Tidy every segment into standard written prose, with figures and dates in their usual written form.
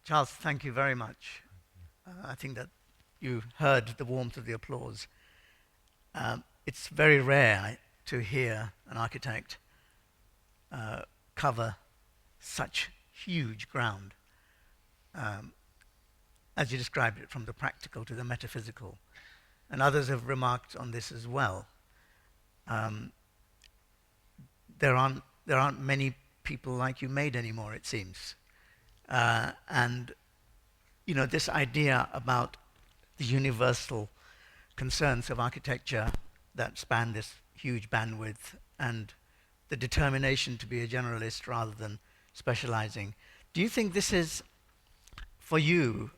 Charles, thank you very much. I think that you heard the warmth of the applause. It's very rare to hear an architect uh, cover such huge ground, um, as you described it, from the practical to the metaphysical. And others have remarked on this as well. Um, there aren't many people like you made anymore, it seems. And this idea about the universal concerns of architecture that span this huge bandwidth and the determination to be a generalist rather than specializing. Do you think this is, for you,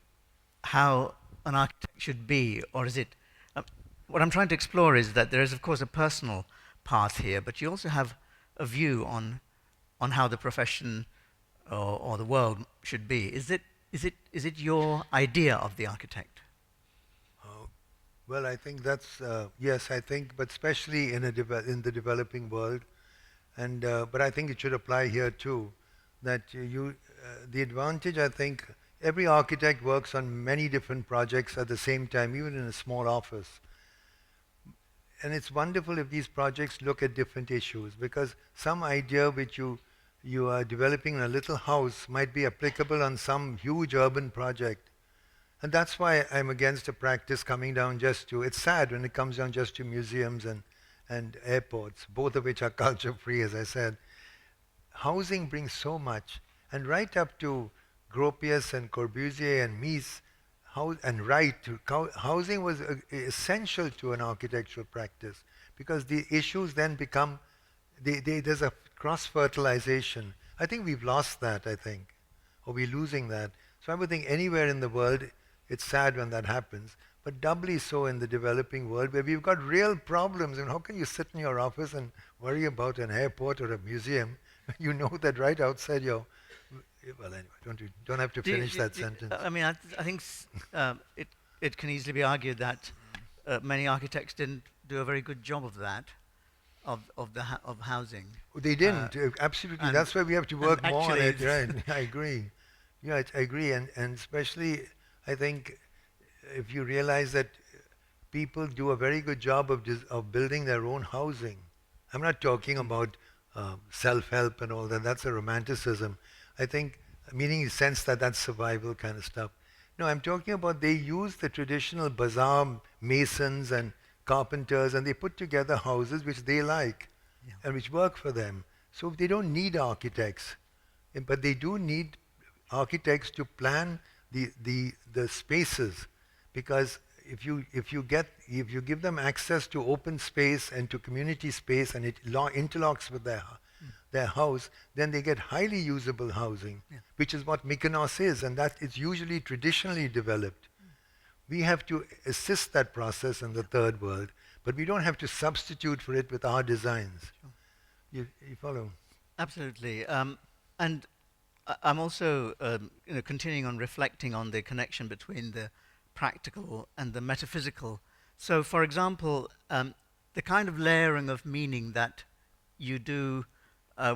how an architect should be, or is it? What I'm trying to explore is that there is, of course, a personal path here, but you also have a view on how the profession or the world should be. Is it your idea of the architect? Uh, well, I think that's yes. I think, but especially in the developing world, and but I think it should apply here too. That the advantage, I think, every architect works on many different projects at the same time, even in a small office. And it's wonderful if these projects look at different issues, because some idea which you are developing in a little house might be applicable on some huge urban project. And that's why I'm against a practice coming down just to, it's sad when it comes down just to museums and airports, both of which are culture free, as I said. Housing brings so much. And right up to Gropius and Corbusier and Mies, and Wright, housing was essential to an architectural practice, because the issues then become, there's a cross-fertilization. I think we've lost that, I think, or we're losing that. So I would think anywhere in the world, it's sad when that happens, but doubly so in the developing world, where we've got real problems. And how can you sit in your office and worry about an airport or a museum when you know that right outside your... Well, anyway, don't have to finish that sentence. I mean, I think it can easily be argued that many architects didn't do a very good job of that, of housing. They Uh, didn't, absolutely. and That's why we have to and work more on actually, it, right? I agree. Yeah, I agree. And especially, I think if you realize that people do a very good job of building their own housing. I'm not talking about self-help and all that. That's a romanticism. I think, meaning in the sense that that's survival kind of stuff. No, I'm talking about they use the traditional bazaar masons and carpenters, and they put together houses which they like yeah. and which work for them. So they don't need architects, but they do need architects to plan the spaces, because if you give them access to open space and to community space, and it interlocks with their house, then they get highly usable housing, Yeah. which is what Mykonos is, and that is usually traditionally developed. We have to assist that process in the third world, but we don't have to substitute for it with our designs. Sure. You follow? Absolutely. And I'm also continuing on reflecting on the connection between the practical and the metaphysical. So, for example, the kind of layering of meaning that you do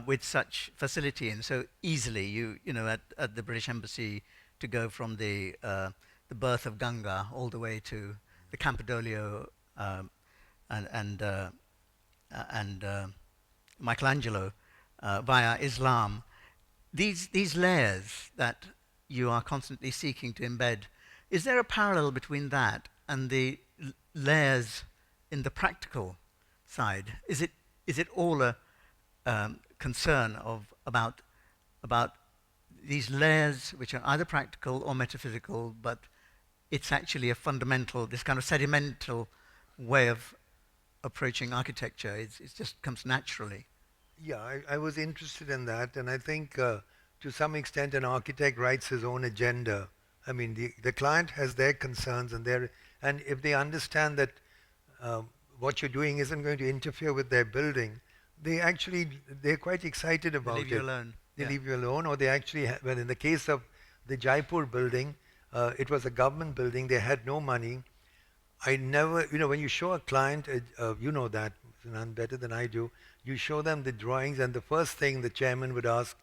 with such facility and so easily, at the British Embassy, to go from the birth of Ganga all the way to the Campidoglio and Michelangelo via Islam. These layers that you are constantly seeking to embed, is there a parallel between that and the layers in the practical side? Is it all a concern about these layers which are either practical or metaphysical, but it's actually a fundamental, this kind of sedimental way of approaching architecture? It just comes naturally. Yeah, I was interested in that, and I think to some extent an architect writes his own agenda. I mean, the client has their concerns, and if they understand that what you're doing isn't going to interfere with their building, they're quite excited They about leave you it. alone. They Yeah. leave you alone, or they actually, well, in the case of the Jaipur building, it was a government building. They had no money. I never, when you show a client, you know that, none better than I do, you show them the drawings, and the first thing the chairman would ask,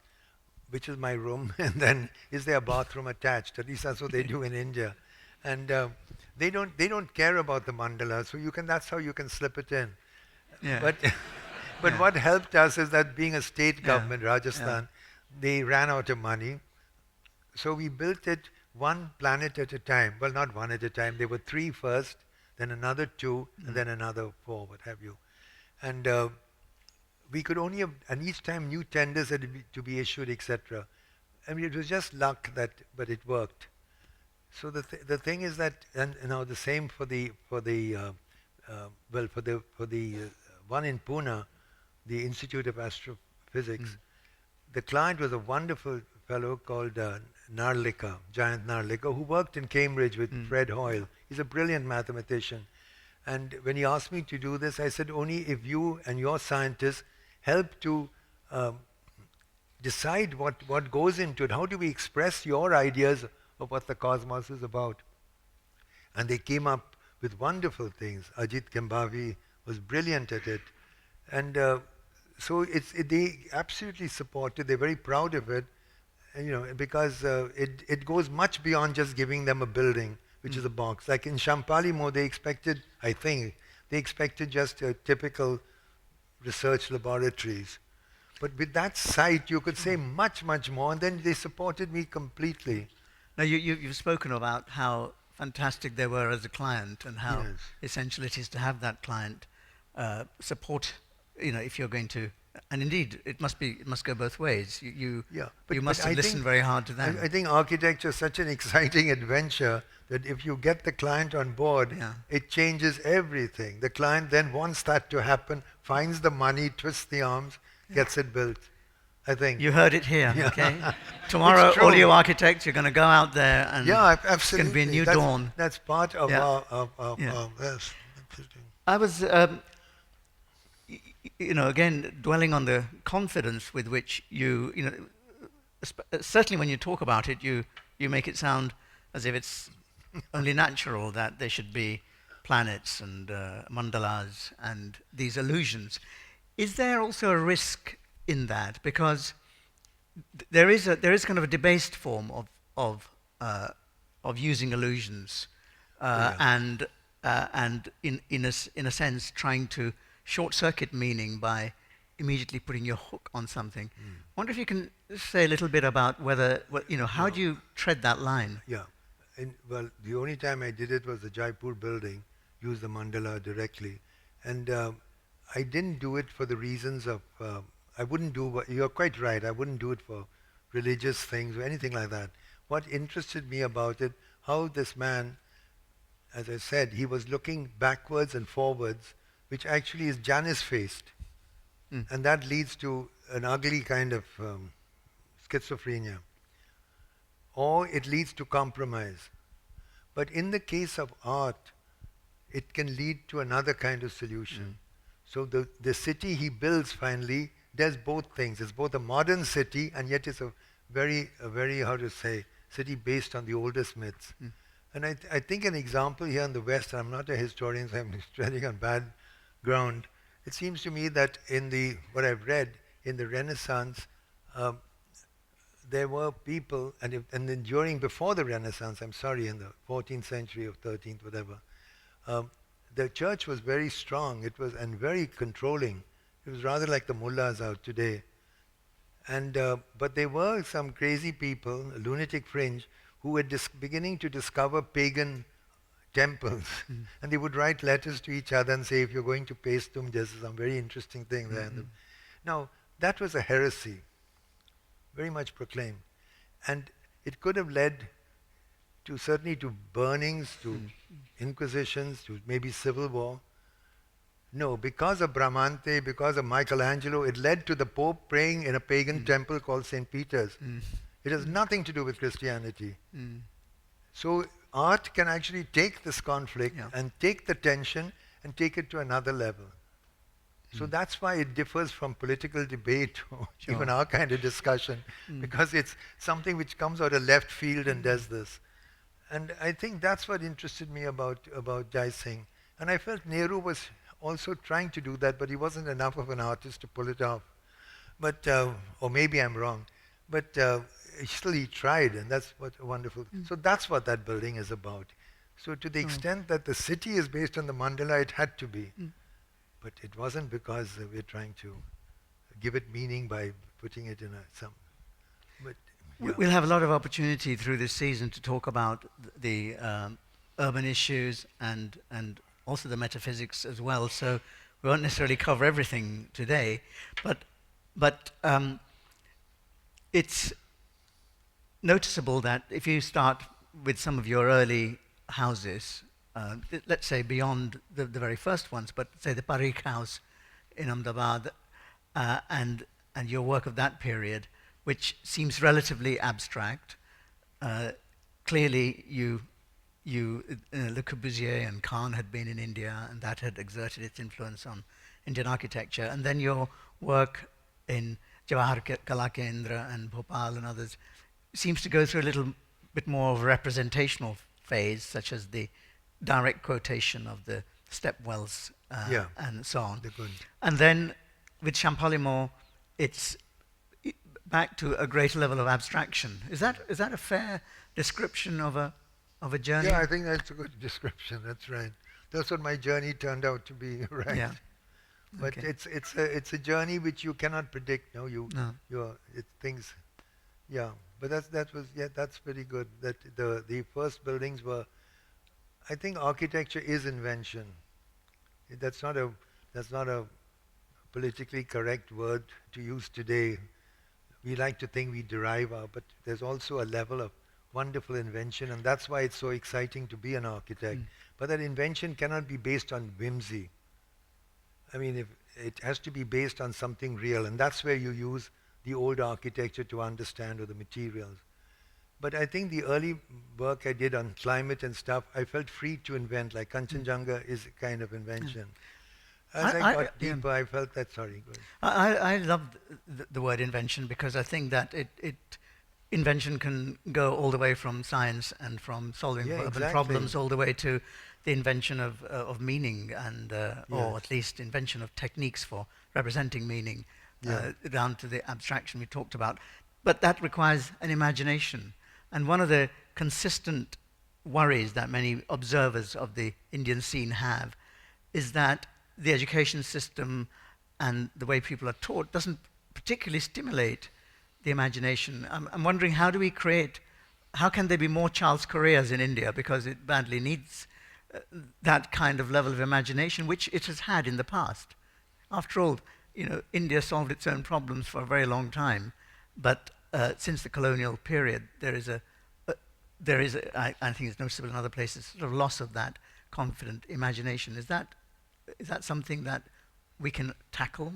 which is my room, and then is there a bathroom attached? At least that's what they do in India, and they don't care about the mandala, so you can that's how you can slip it in. Yeah. But but Yeah. what helped us is that being a state Yeah. government, Yeah. Rajasthan, they ran out of money, so we built it one planet at a time. Well, not one at a time. There were three first, then another two, and Mm. then another four, what have you. And we could only have, and each time new tenders had to be issued, etc. I mean, it was just luck that, but it worked. So the thing is that, and now the same for the one in Pune, the Institute of Astrophysics. Mm. The client was a wonderful fellow called Narlika, Giant Narlika, who worked in Cambridge with Mm. Fred Hoyle. He's a brilliant mathematician. And when he asked me to do this, I said, only if you and your scientists help to um, decide what goes into it. How do we express your ideas of what the cosmos is about? And they came up with wonderful things. Ajit Kembavi was brilliant at it. And they absolutely support it. They're very proud of it, because it goes much beyond just giving them a building, which is Mm. a box. Like in Champalimo, I think, they expected just a typical research laboratories. But with that site, you could say much, much more, and then they supported me completely. Now, you've spoken about how fantastic they were as a client and how Yes. essential it is to have that client support, if you're going to, and indeed, it must go both ways. Yeah, You but must have I listened think very hard to I them. think architecture is such an exciting adventure that if you get the client on board, Yeah. it changes everything. The client then wants that to happen, finds the money, twists the arms, gets it built. I think. You heard it here, Yeah, okay? it's Tomorrow, all true. you architects, you're going to go out there and Yeah, it's going to be a absolutely. new That's dawn. that's part of Yeah, yeah. our yes. Interesting. I was, again, dwelling on the confidence with which certainly when you talk about it, you make it sound as if it's only natural that there should be planets and mandalas and these illusions. Is there also a risk in that? Because there is kind of a debased form of using illusions, Oh yeah. and in a sense trying to short circuit meaning by immediately putting your hook on something. Mm. I wonder if you can say a little bit about how No. do you tread that line? Yeah. Well, the only time I did it was the Jaipur building, used the mandala directly. And I didn't do it for the reasons of, I wouldn't do what, you're quite right, I wouldn't do it for religious things or anything like that. What interested me about it, how this man, as I said, he was looking backwards and forwards, which actually is Janus-faced. Mm. And that leads to an ugly kind of schizophrenia. Or it leads to compromise. But in the case of art, it can lead to another kind of solution. So the city he builds finally does both things. It's both a modern city and yet it's a very, how to say, city based on the oldest myths. Mm. And I think an example here in the West, and I'm not a historian, so I'm treading on bad ground. It seems to me that what I've read, in the Renaissance, um, there were people, and then before the Renaissance, I'm sorry, in the 14th century or 13th, whatever, um, the church was very strong. It was and very controlling. It was rather like the mullahs out today. And but there were some crazy people, a lunatic fringe, who were beginning to discover pagan temples, Mm. and they would write letters to each other and say, if you're going to Paestum, there's some very interesting thing there. Mm-hmm. Now, that was a heresy, very much proclaimed. And it could have led to certainly to burnings, to Mm. inquisitions, to maybe civil war. No, because of Bramante, because of Michelangelo, it led to the Pope praying in a pagan temple called St. Peter's. Mm. It has nothing to do with Christianity. Mm. So art can actually take this conflict Yeah. and take the tension and take it to another level. So that's why it differs from political debate or Sure. even our kind of discussion, because it's something which comes out of left field and does this. And I think that's what interested me about Jai Singh. And I felt Nehru was also trying to do that, but he wasn't enough of an artist to pull it off. But or maybe I'm wrong. but still he tried, and that's what wonderful. Mm. So that's what that building is about. So to the Oh. extent that the city is based on the mandala, it had to be, Mm. but it wasn't because we're trying to give it meaning by putting it in some. But yeah, We'll have a lot of opportunity through this season to talk about the urban issues and also the metaphysics as well. So we won't necessarily cover everything today, but it's noticeable that if you start with some of your early houses, let's say beyond the very first ones, but say the Parikh house in Ahmedabad, and your work of that period, which seems relatively abstract. Uh, Clearly, Le Corbusier and Khan had been in India, and that had exerted its influence on Indian architecture. And then your work in Jawahar Kala Kendra and Bhopal and others seems to go through a little bit more of a representational phase, such as the direct quotation of the stepwells yeah, and so on. the good. And then with Champollion, it's back to a greater level of abstraction. Is that a fair description of a journey? Yeah, I think that's a good description. That's right. That's what my journey turned out to be, right? Yeah. But Okay. it's a journey which you cannot predict. No, No. it's things. Yeah, but that's pretty good. That the first buildings were. I think architecture is invention. That's not a politically correct word to use today. We like to think we derive our, but there's also a level of wonderful invention, and that's why it's so exciting to be an architect. Mm. But that invention cannot be based on whimsy. I mean, if it has to be based on something real, and that's where you use the old architecture to understand, or the materials. But I think the early work I did on climate and stuff, I felt free to invent, like Mm. Kanchenjunga is a kind of invention. As I I, got yeah. deeper, I felt that, sorry, go ahead. I love the word invention because I think that invention can go all the way from science and from solving Yeah, urban exactly. problems all the way to the invention of meaning and or Yes, at least invention of techniques for representing meaning yeah, down to the abstraction we talked about. But that requires an imagination. And one of the consistent worries that many observers of the Indian scene have is that the education system and the way people are taught doesn't particularly stimulate the imagination. I'm wondering, how can there be more Charles Correas in India, because it badly needs uh, that kind of level of imagination, which it has had in the past. After all, India solved its own problems for a very long time, but since the colonial period, I think it's noticeable in other places, sort of loss of that confident imagination. Is that something that we can tackle?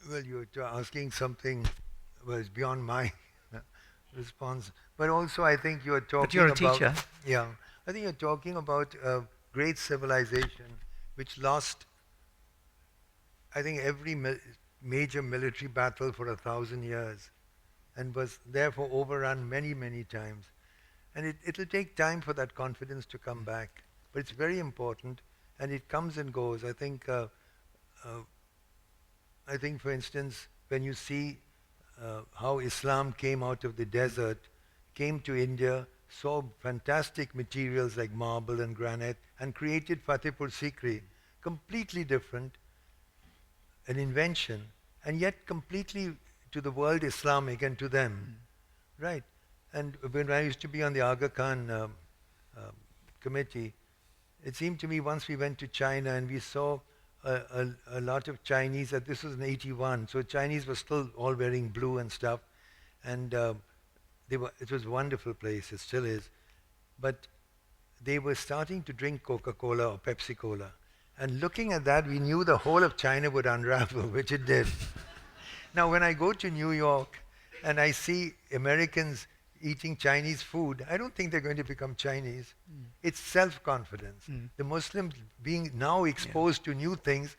well, you're asking something was beyond my response. But also, I think you're But you're talking a about, teacher. yeah, I think you're talking about a great civilization which lost, I think, every major military battle for 1,000 years and was therefore overrun many, many times. And it'll take time for that confidence to come back. But it's very important, and it comes and goes. Uh, I think, for instance, when you see how Islam came out of the desert, came to India, saw fantastic materials like marble and granite, and created Fatehpur Sikri, completely different, an invention, and yet completely to the world Islamic and to them, right? And when I used to be on the Aga Khan um, committee, it seemed to me once we went to China and we saw a lot of Chinese, this was in 81, so Chinese were still all wearing blue and stuff, and it was a wonderful place, it still is, but they were starting to drink Coca-Cola or Pepsi-Cola. And looking at that, we knew the whole of China would unravel, which it did. Now, when I go to New York and I see Americans eating Chinese food, I don't think they're going to become Chinese. It's self-confidence. Mm. The Muslims being now Yeah. exposed to new things,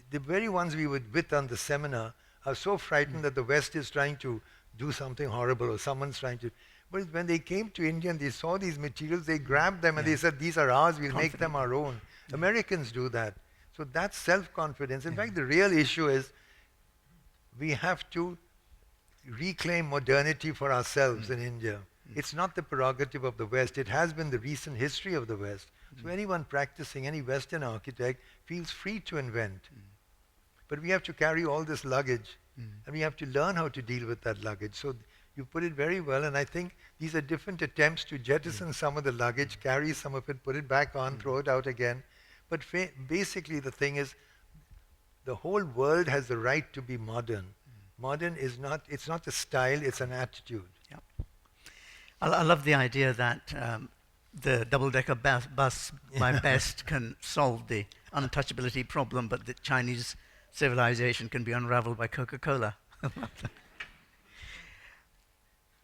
the very ones we were with on the seminar are so frightened that the West is trying to do something horrible or someone's trying to. But when they came to India and they saw these materials, they grabbed them and Yeah. they said, these are ours, we'll make them Confidently. our own. Americans do that. So that's self-confidence. In Yeah. fact, the real issue is we have to reclaim modernity for ourselves in India. It's not the prerogative of the West. It has been the recent history of the West. So anyone practicing, any Western architect, feels free to invent. But we have to carry all this luggage, and we have to learn how to deal with that luggage. So you put it very well, and I think these are different attempts to jettison some of the luggage, carry some of it, put it back on, throw it out again. But basically the thing is, the whole world has the right to be modern. Modern is not, it's not a style, it's an attitude. Yep. I love the idea that the double-decker bus by best can solve the untouchability problem, but that Chinese civilization can be unraveled by Coca-Cola.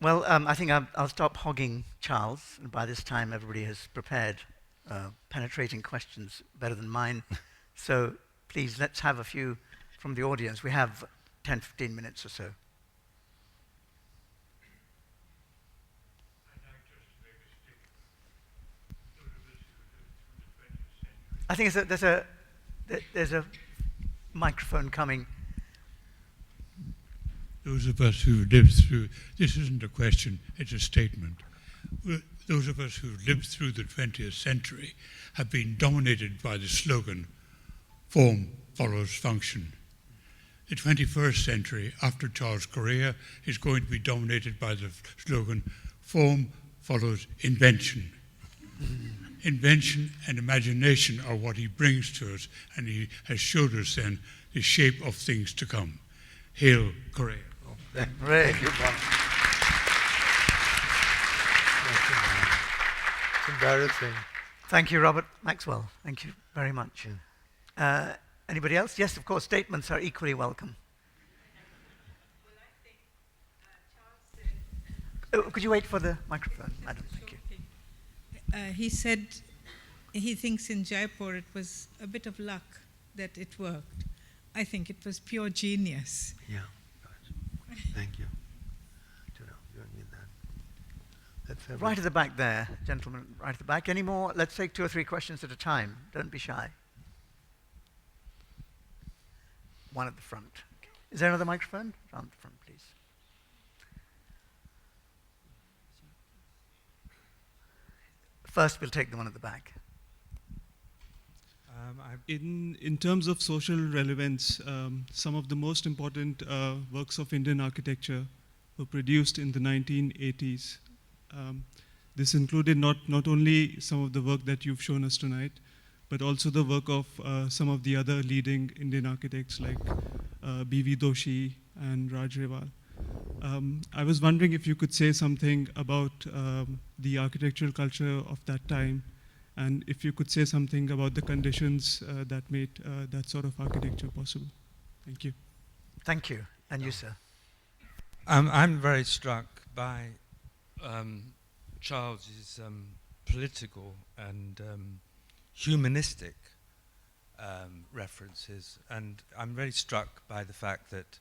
Well, I think I'll stop hogging Charles, and by this time everybody has prepared penetrating questions better than mine. So please, let's have a few from the audience. We have 10, 15 minutes or so. I think there's a microphone coming. Those of us who lived through, this isn't a question, it's a statement. Those of us who lived through the 20th century have been dominated by the slogan, form follows function. The 21st century, after Charles Correa, is going to be dominated by the slogan, form follows invention. Invention and imagination are what he brings to us, and he has showed us then the shape of things to come. Hail Correa. Thank you, Bob. It's embarrassing. Thank you, Robert Maxwell. Thank you very much. Anybody else? Yes, of course, statements are equally welcome. Well, I think Charles said... Could you wait for the microphone, madam? Thank you. He said he thinks in Jaipur it was a bit of luck that it worked. I think it was pure genius. Yeah. Thank you. You don't need that. Let's have Right at the back there, gentlemen, right at the back. Any more? Let's take 2 or 3 questions at a time. Don't be shy. One at the front. Is there another microphone? Round the front, please. First, we'll take the one at the back. In terms of social relevance, some of the most important works of Indian architecture were produced in the 1980s. This included not only some of the work that you've shown us tonight, but also the work of some of the other leading Indian architects like B.V. Doshi and Raj Rewal. I was wondering if you could say something about the architectural culture of that time, and if you could say something about the conditions that made that sort of architecture possible. Thank you. Thank you. And you, sir? I'm very struck by Charles's political and humanistic references, and I'm very struck by the fact that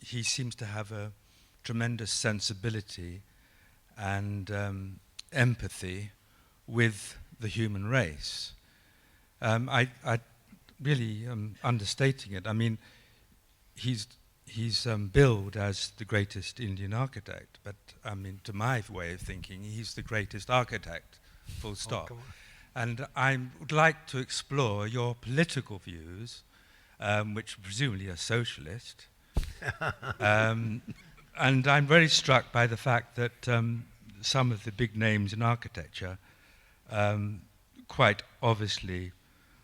he seems to have a tremendous sensibility and empathy with the human race. I really understating it. I mean, he's billed as the greatest Indian architect, but I mean, to my way of thinking, he's the greatest architect, full stop. come on. And I would like to explore your political views, which presumably are socialist. And I'm very struck by the fact that some of the big names in architecture quite obviously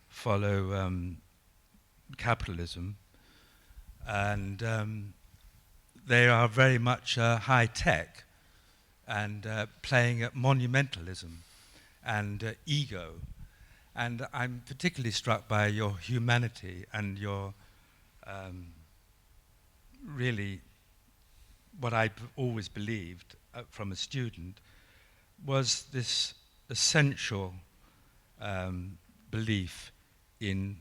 follow capitalism, and they are very much high tech and playing at monumentalism and ego. And I'm particularly struck by your humanity and your really what I always believed from a student was this essential belief in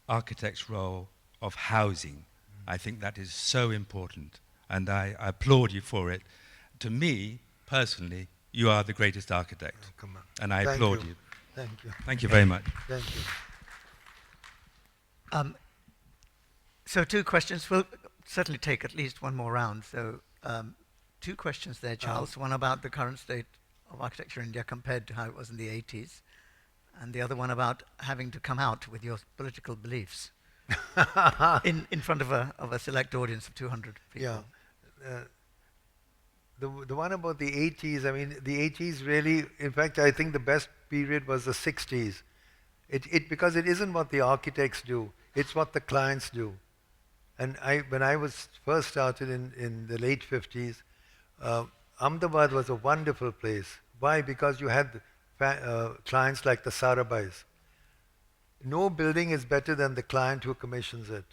architects' role of housing. I think that is so important, and I applaud you for it. To me, personally, you are the greatest architect, Oh, come on. and I Thank applaud you. you. Thank you. Thank you very much. Thank you. So two questions. We'll certainly take at least one more round. So two questions there, Charles. One about the current state of architecture in India compared to how it was in the 80s, and the other one about having to come out with your political beliefs in front of a select audience of 200 people. Yeah. The one about the 80s, I mean, the 80s really, in fact, I think the best period was the 60s. Because it isn't what the architects do, it's what the clients do. And when I was first started in the late 50s, Ahmedabad was a wonderful place. Why? Because you had clients like the Sarabhais. No building is better than the client who commissions it.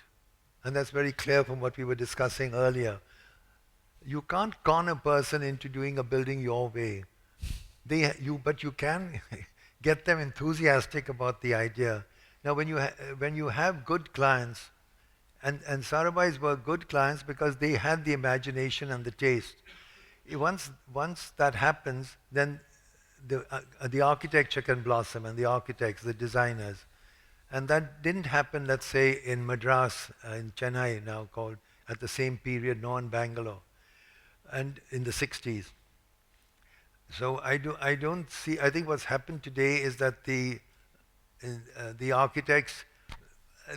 And that's very clear from what we were discussing earlier. You can't con a person into doing a building your way. But you can get them enthusiastic about the idea. Now, when you have good clients, and Sarabhais were good clients because they had the imagination and the taste. Once that happens, then the architecture can blossom, and the architects, the designers. And that didn't happen, let's say, in Madras, in Chennai now called, at the same period, nor in Bangalore, and in the 60s. So I don't see, I think what's happened today is that the architects,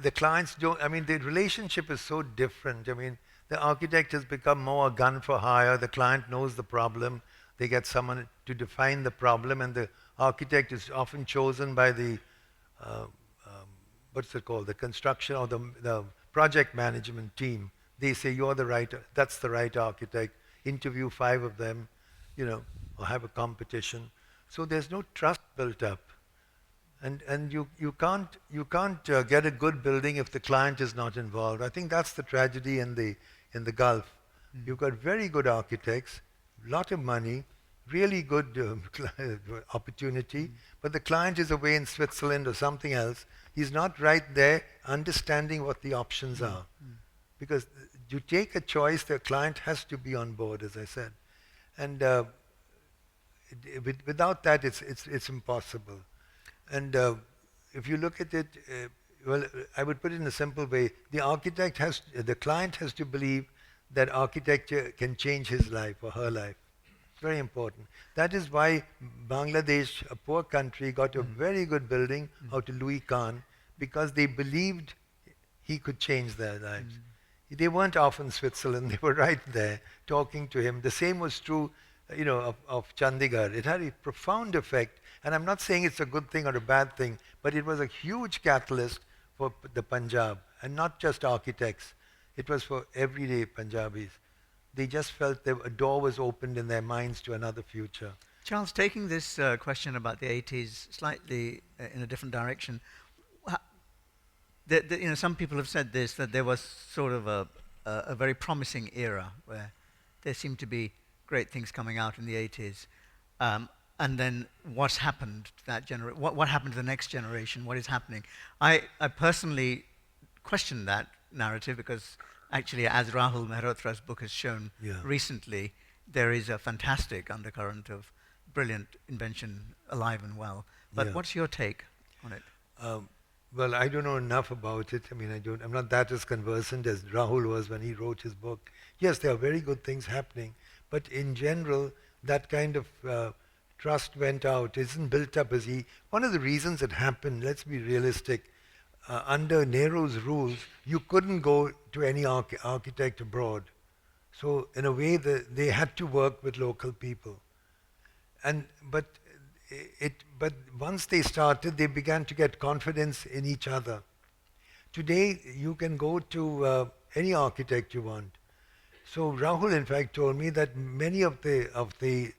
the clients don't, I mean, the relationship is so different. I mean, the architect has become more a gun for hire. The client knows the problem. They get someone to define the problem, and the architect is often chosen by the, what's it called, the construction or the project management team. They say, you're the right, that's the right architect. Interview 5 of them, or have a competition. So there's no trust built up. And you can't get a good building if the client is not involved. I think that's the tragedy in the Gulf. You've got very good architects, lot of money, really good opportunity, but the client is away in Switzerland or something else. He's not right there understanding what the options are. Because you take a choice, the client has to be on board, as I said. And without that, it's impossible. And if you look at it, well, I would put it in a simple way. The client has to believe that architecture can change his life or her life. It's very important. That is why Bangladesh, a poor country, got a very good building out of Louis Kahn, because they believed he could change their lives. They weren't off in Switzerland. They were right there talking to him. The same was true, of Chandigarh. It had a profound effect. And I'm not saying it's a good thing or a bad thing, but it was a huge catalyst for the Punjab, and not just architects. It was for everyday Punjabis. They just felt that a door was opened in their minds to another future. Charles, taking this question about the 80s slightly in a different direction, some people have said this, that there was sort of a very promising era where there seemed to be great things coming out in the 80s. And then what's happened to that generation? What happened to the next generation? What is happening? I personally question that narrative, because actually, as Rahul Mehrotra's book has shown recently, there is a fantastic undercurrent of brilliant invention alive and well. But what's your take on it? Well, I don't know enough about it. I mean, I'm not that as conversant as Rahul was when he wrote his book. Yes, there are very good things happening, but in general, that kind of trust went out, isn't built up as one of the reasons it happened, let's be realistic, under Nehru's rules, you couldn't go to any architect abroad. So in a way, they had to work with local people. But once they started, they began to get confidence in each other. Today, you can go to any architect you want. So Rahul, in fact, told me that many of the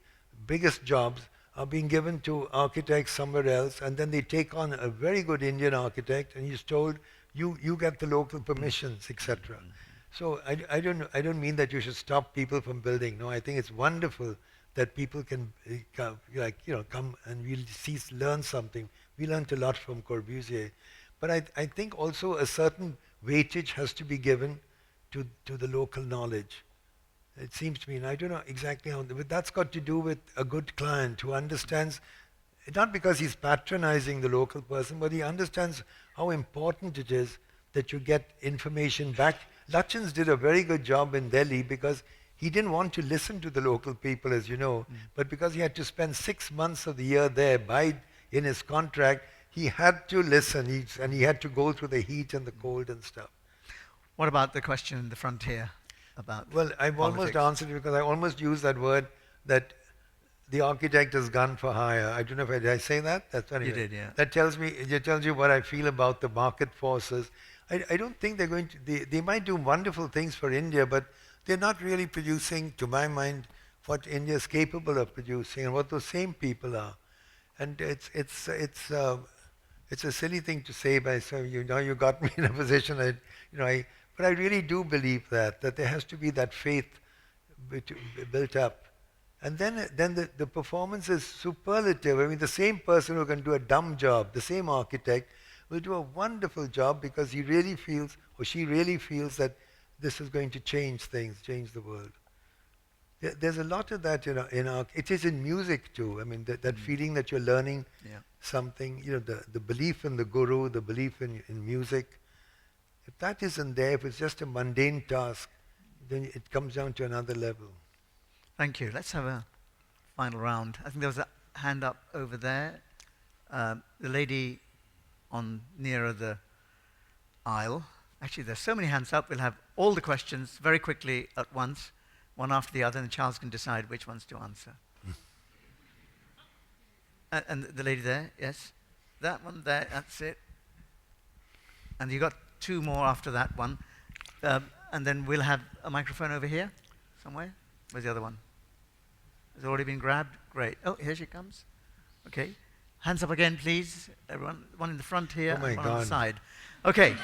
biggest jobs are being given to architects somewhere else, and then they take on a very good Indian architect, and he's told, you get the local permissions, etc. So I don't mean that you should stop people from building. No, I think it's wonderful that people can come and learn something. We learned a lot from Corbusier. But I think also a certain weightage has to be given to the local knowledge. It seems to me, and I don't know exactly how, but that's got to do with a good client who understands, not because he's patronizing the local person, but he understands how important it is that you get information back. Lachins did a very good job in Delhi because he didn't want to listen to the local people, as you know, but because he had to spend 6 months of the year there, in his contract, he had to listen, and he had to go through the heat and the cold and stuff. What about the question in the front here about Well, I've almost politics? answered it because I almost used that word that the architect is gun for hire. I don't know if did I say that? That's anyway. You did, yeah. That tells me, it tells you what I feel about the market forces. I don't think they're going to, they might do wonderful things for India, but they're not really producing, to my mind, what India is capable of producing and what those same people are. And it's a silly thing to say, but so you got me in a position that, but I really do believe that there has to be that faith built up. And then the performance is superlative. I mean, the same person who can do a dumb job, the same architect, will do a wonderful job because he really feels, or she really feels, that this is going to change things, change the world. There's a lot of that it is in music too. I mean, that feeling that you're learning something, the belief in the guru, the belief in music. If that isn't there, if it's just a mundane task, then it comes down to another level. Thank you. Let's have a final round. I think there was a hand up over there. The lady on nearer the aisle. Actually, there's so many hands up. We'll have all the questions very quickly at once, one after the other, and Charles can decide which ones to answer. And the lady there, yes? That one there, that's it. And you got two more after that one. And then we'll have a microphone over here somewhere. Where's the other one? Has it already been grabbed? Great. Oh, here she comes. Okay. Hands up again, please. Everyone. One in the front here, Oh my and one on the God. side. Okay.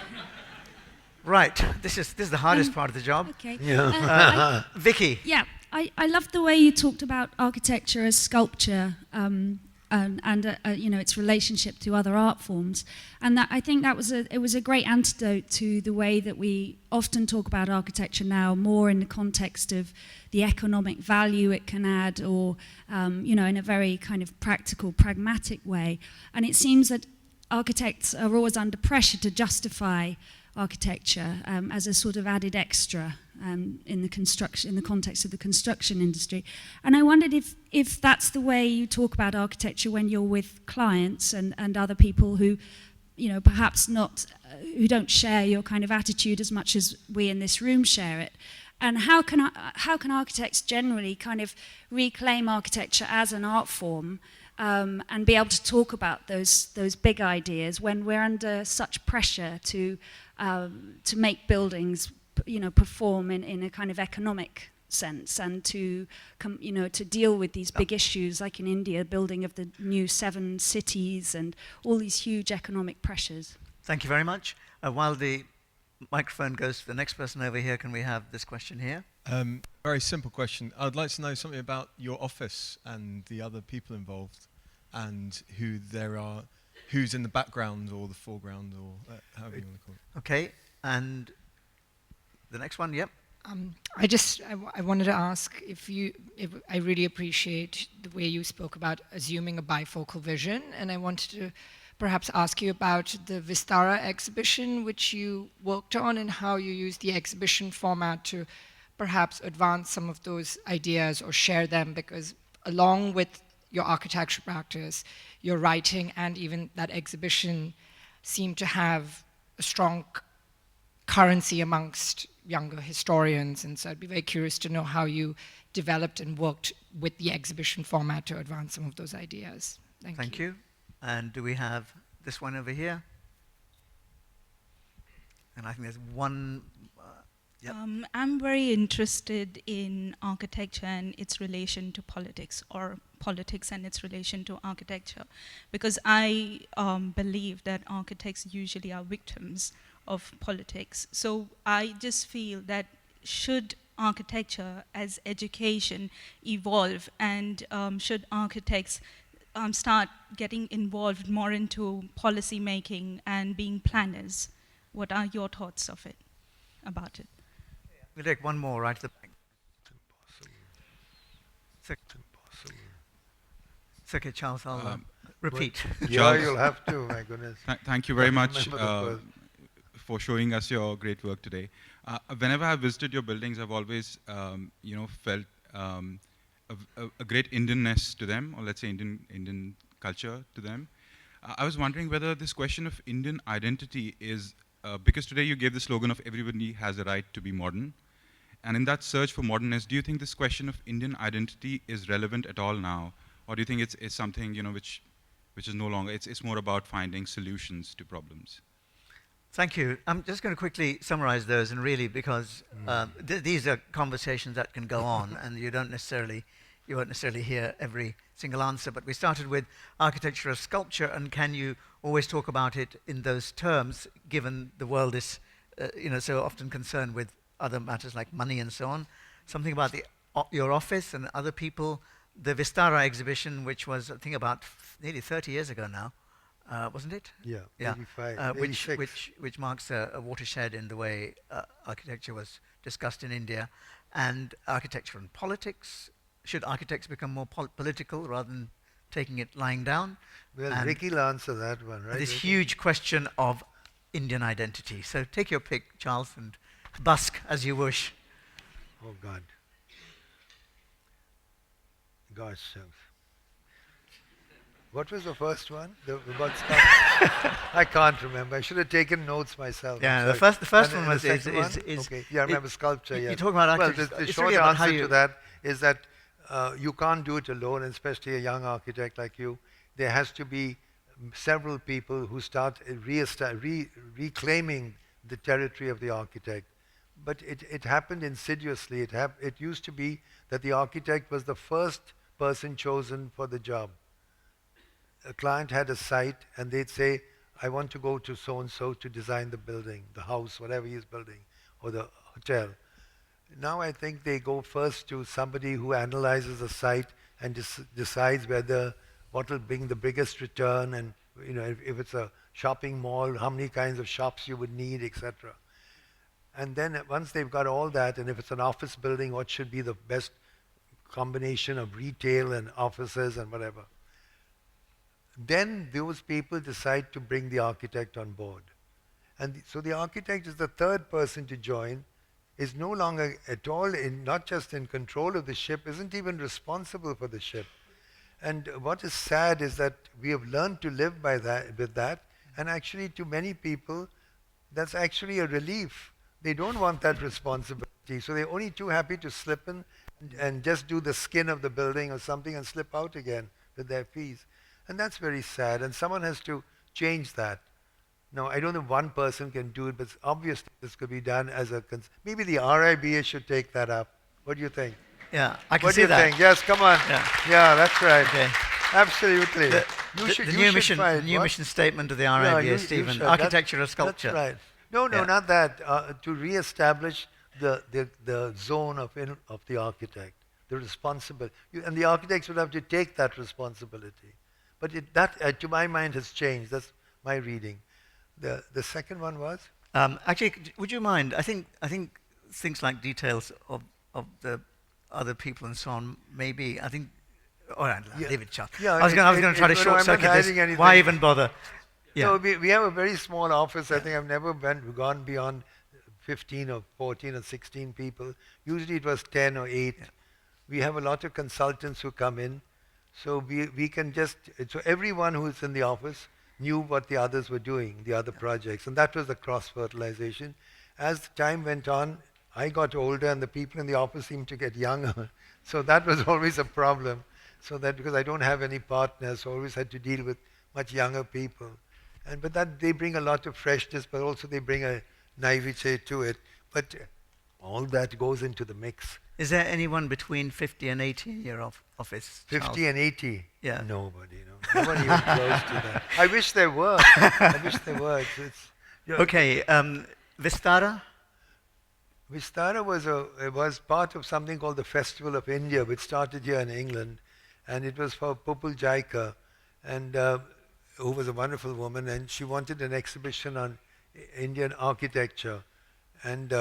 Right. This is the hardest part of the job. Okay. Yeah. Vicky. Yeah, I love the way you talked about architecture as sculpture and its relationship to other art forms, and that I think it was a great antidote to the way that we often talk about architecture now, more in the context of the economic value it can add, or in a very kind of practical, pragmatic way. And it seems that architects are always under pressure to justify architecture as a sort of added extra in the context of the construction industry. And I wondered if that's the way you talk about architecture when you're with clients and other people who, perhaps not, who don't share your kind of attitude as much as we in this room share it. And how can architects generally kind of reclaim architecture as an art form and be able to talk about those big ideas when we're under such pressure to make buildings, perform in a kind of economic sense, and to deal with these big issues like in India, building of the new 7 cities and all these huge economic pressures. Thank you very much. While the microphone goes to the next person over here, can we have this question here? Very simple question. I'd like to know something about your office and the other people involved, and who's in the background or the foreground, or however you want to call it. Okay, and the next one, yep. I wanted to ask if I really appreciate the way you spoke about assuming a bifocal vision, and I wanted to perhaps ask you about the Vistara exhibition which you worked on, and how you used the exhibition format to perhaps advance some of those ideas or share them, because along with your architecture practice, your writing and even that exhibition seem to have a strong currency amongst younger historians, and so I'd be very curious to know how you developed and worked with the exhibition format to advance some of those ideas. Thank you. And do we have this one over here? And I think there's one. Yep. I'm very interested in architecture and its relation to politics, or politics and its relation to architecture, because I believe that architects usually are victims of politics. So I just feel that should architecture as education evolve, and should architects start getting involved more into policy making and being planners? What are your thoughts of it, about it? We'll take one more right at the back. It's okay, Charles, I'll repeat. Yeah, you'll have to, my goodness. Thank you very I much. remember the for showing us your great work today. Whenever I've visited your buildings, I've always, felt a great Indianness to them, or let's say Indian culture to them. I was wondering whether this question of Indian identity is, because today you gave the slogan of everybody has a right to be modern, and in that search for modernness, do you think this question of Indian identity is relevant at all now? Or do you think it's something, which is no longer, it's more about finding solutions to problems? Thank you. I'm just going to quickly summarize those, and really, because these are conversations that can go on, and you won't necessarily hear every single answer. But we started with architecture as sculpture, and can you always talk about it in those terms, given the world is, so often concerned with other matters like money and so on? Something about your office and other people. The Vistara exhibition, which was, I think, about nearly 30 years ago now. Wasn't it? Yeah, yeah. 85, Which marks a watershed in the way architecture was discussed in India. And architecture and politics. Should architects become more political rather than taking it lying down? Well, and Ricky will answer that one, right? this Ricky? huge question of Indian identity. So take your pick, Charles, and busk as you wish. Oh, God. Gosh, what was the first one? About sculpture? I can't remember. I should have taken notes myself. Yeah, the first one was is okay. Yeah, I remember sculpture. Yeah. You talk about well, architecture. the It's short really about how answer you to that is that you can't do it alone, and especially a young architect like you. There has to be several people who start reclaiming the territory of the architect. But it happened insidiously. It used to be that the architect was the first person chosen for the job. A client had a site, and they'd say, I want to go to so-and-so to design the building, the house, whatever he's building, or the hotel. Now I think they go first to somebody who analyzes a site and decides what will bring the biggest return, and if it's a shopping mall, how many kinds of shops you would need, etc. And then once they've got all that, and if it's an office building, what should be the best combination of retail and offices and whatever. Then those people decide to bring the architect on board. And so the architect is the third person to join, is no longer at all not just in control of the ship, isn't even responsible for the ship. And what is sad is that we have learned to live with that, and actually to many people, that's actually a relief. They don't want that responsibility, so they're only too happy to slip in and just do the skin of the building or something and slip out again with their fees. And that's very sad, and someone has to change that. Now, I don't know if one person can do it, but obviously this could be done as maybe the RIBA should take that up. What do you think? Yeah, I can what see do you that. think? Yes, come on. Yeah, that's right. Okay. Absolutely. The new mission statement of the RIBA, Stephen, architecture or sculpture. That's right. No, not that. To re-establish the zone of the architect, the responsibility. And the architects would have to take that responsibility. But that, to my mind, has changed. That's my reading. The second one was? Actually, would you mind? I think things like details of the other people and so on, maybe, I think, all right, leave it, Charles. Yeah, I was going to try to short-circuit this. Anything. Why even bother? Yeah. No, we have a very small office. I think I've never gone beyond 15 or 14 or 16 people. Usually it was 10 or 8. Yeah. We have a lot of consultants who come in. So we can so everyone who's in the office knew what the others were doing, the other projects. And that was the cross-fertilization. As the time went on, I got older and the people in the office seemed to get younger. So that was always a problem. So that because I don't have any partners, so I always had to deal with much younger people. But that they bring a lot of freshness, but also they bring a naivete to it. But all that goes into the mix. Is there anyone between 50 and 80 in your office? 50 Charles? and 80? Yeah. Nobody, no. Nobody even close to that. I wish there were. I wish there were. Okay, Vistara? Vistara was part of something called the Festival of India, which started here in England. And it was for Pupul Jaika, and who was a wonderful woman, and she wanted an exhibition on Indian architecture. And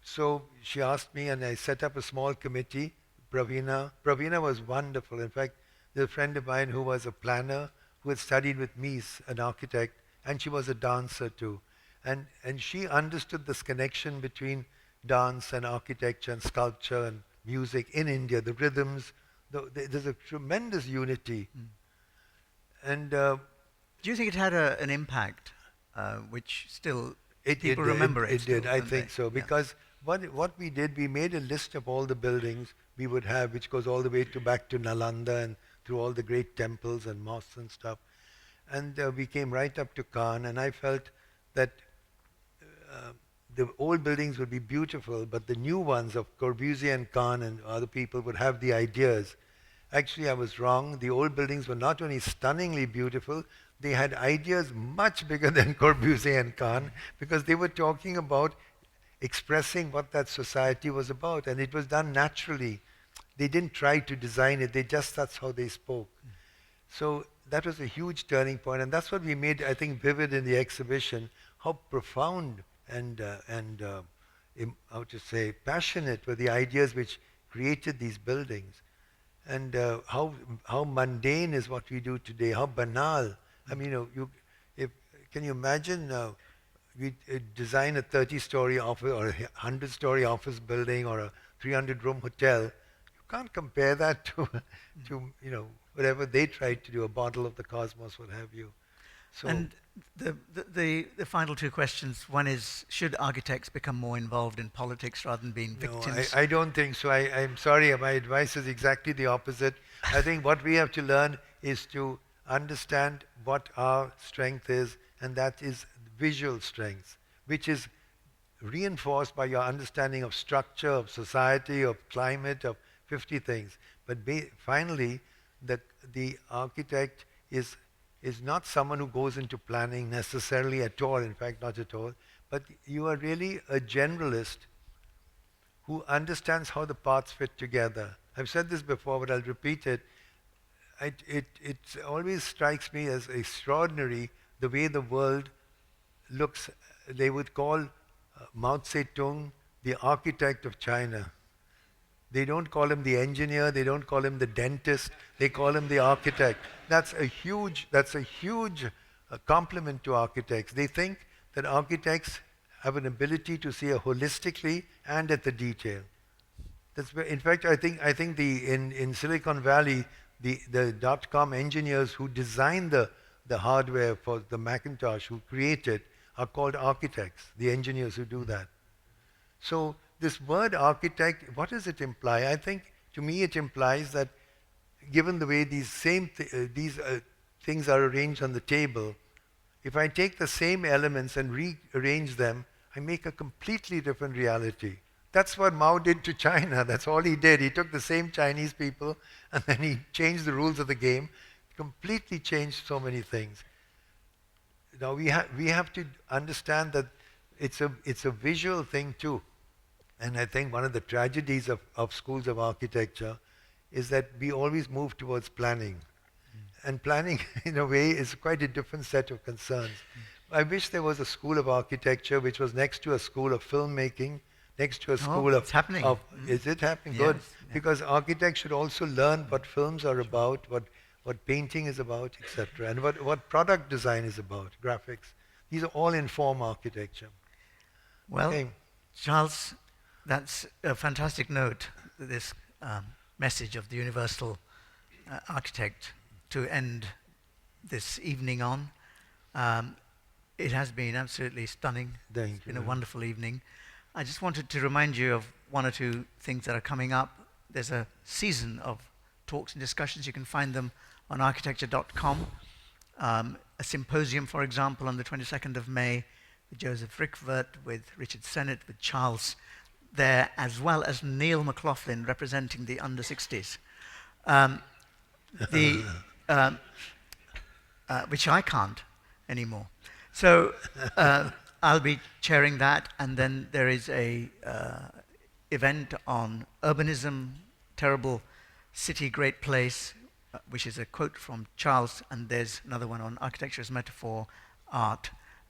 so she asked me, and I set up a small committee, Pravina. Pravina was wonderful. In fact, there's a friend of mine who was a planner, who had studied with me, an architect, and she was a dancer too. And she understood this connection between dance and architecture and sculpture and music in India, the rhythms. There's a tremendous unity. And do you think it had an impact, which still people did, remember it did, I don't think they? so. Yeah. Because what we did, we made a list of all the buildings we would have, which goes all the way to back to Nalanda and through all the great temples and mosques and stuff. And we came right up to Khan, and I felt that the old buildings would be beautiful, but the new ones of Corbusier and Khan and other people would have the ideas. Actually, I was wrong. The old buildings were not only stunningly beautiful, they had ideas much bigger than Corbusier and Khan, because they were talking about expressing what that society was about, and it was done naturally. They didn't try to design it, that's how they spoke. So that was a huge turning point, and that's what we made, I think, vivid in the exhibition, how profound and how to say, passionate were the ideas which created these buildings. And how mundane is what we do today, how banal. I mean, can you imagine we design a 30-story office or a 100-story office building or a 300-room hotel. You can't compare that to whatever they tried to do, a bottle of the cosmos, what have you. So and the final two questions. One is, should architects become more involved in politics rather than being victims? I don't think so. I'm sorry, my advice is exactly the opposite. I think what we have to learn is to understand what our strength is, and that is visual strength, which is reinforced by your understanding of structure, of society, of climate, of 50 things. But finally, the architect is not someone who goes into planning necessarily at all, in fact, not at all, but you are really a generalist who understands how the parts fit together. I've said this before, but I'll repeat it. It always strikes me as extraordinary the way the world looks. They would call Mao Zedong the architect of China. They don't call him the engineer, they don't call him the dentist, they call him the architect. That's a huge compliment to architects. They think that architects have an ability to see holistically and at the detail. In fact, I think in Silicon Valley, the dot-com engineers who designed the hardware for the Macintosh, who create it, are called architects, the engineers who do that. So this word architect, what does it imply? I think, to me, it implies that given the way these things are arranged on the table, if I take the same elements and rearrange them, I make a completely different reality. That's what Mao did to China. That's all he did. He took the same Chinese people and then he changed the rules of the game, completely changed so many things. Now we have to understand that it's a visual thing too. And I think one of the tragedies of schools of architecture is that we always move towards planning. And planning, in a way, is quite a different set of concerns. I wish there was a school of architecture which was next to a school of filmmaking, next to a school it's happening. Is it happening? Yes, Good. yeah. Because architects should also learn what films are about, what painting is about, etc., and what product design is about, graphics. These are all inform architecture. Well, Okay. Charles, that's a fantastic note, this message of the universal architect to end this evening on. It has been absolutely stunning. Thank It's you. been a wonderful evening. I just wanted to remind you of one or two things that are coming up. There's a season of talks and discussions. You can find them on architecture.com. A symposium, for example, on the 22nd of May with Joseph Rickvert, with Richard Sennett, with Charles there, as well as Neil McLaughlin representing the under 60s. Which I can't anymore. So I'll be chairing that, and then there is a event on urbanism, terrible city, great place, which is a quote from Charles, and there's another one on architecture as metaphor, art,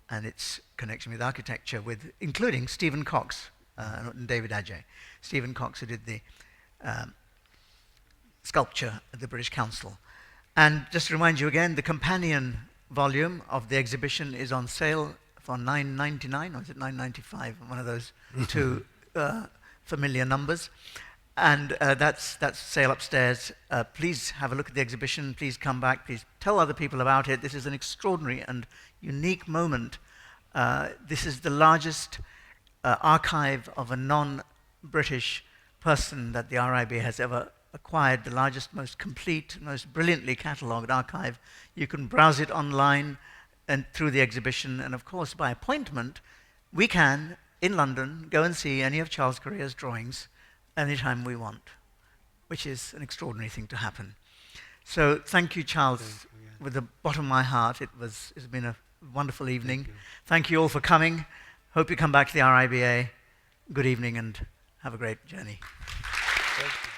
and its connection with architecture, with including Stephen Cox and David Adjaye. Stephen Cox, who did the sculpture at the British Council. And just to remind you again, the companion volume of the exhibition is on sale for $9.99, or is it $9.95? One of those two familiar numbers. And that's sale upstairs. Please have a look at the exhibition. Please come back. Please tell other people about it. This is an extraordinary and unique moment. This is the largest archive of a non-British person that the RIB has ever acquired, the largest, most complete, most brilliantly catalogued archive. You can browse it online and through the exhibition, and of course by appointment, we can, in London, go and see any of Charles Correa's drawings anytime we want, which is an extraordinary thing to happen. So thank you, Charles, with the bottom of my heart. It's been a wonderful evening. Thank you all for coming. Hope you come back to the RIBA. Good evening and have a great journey. Thank you.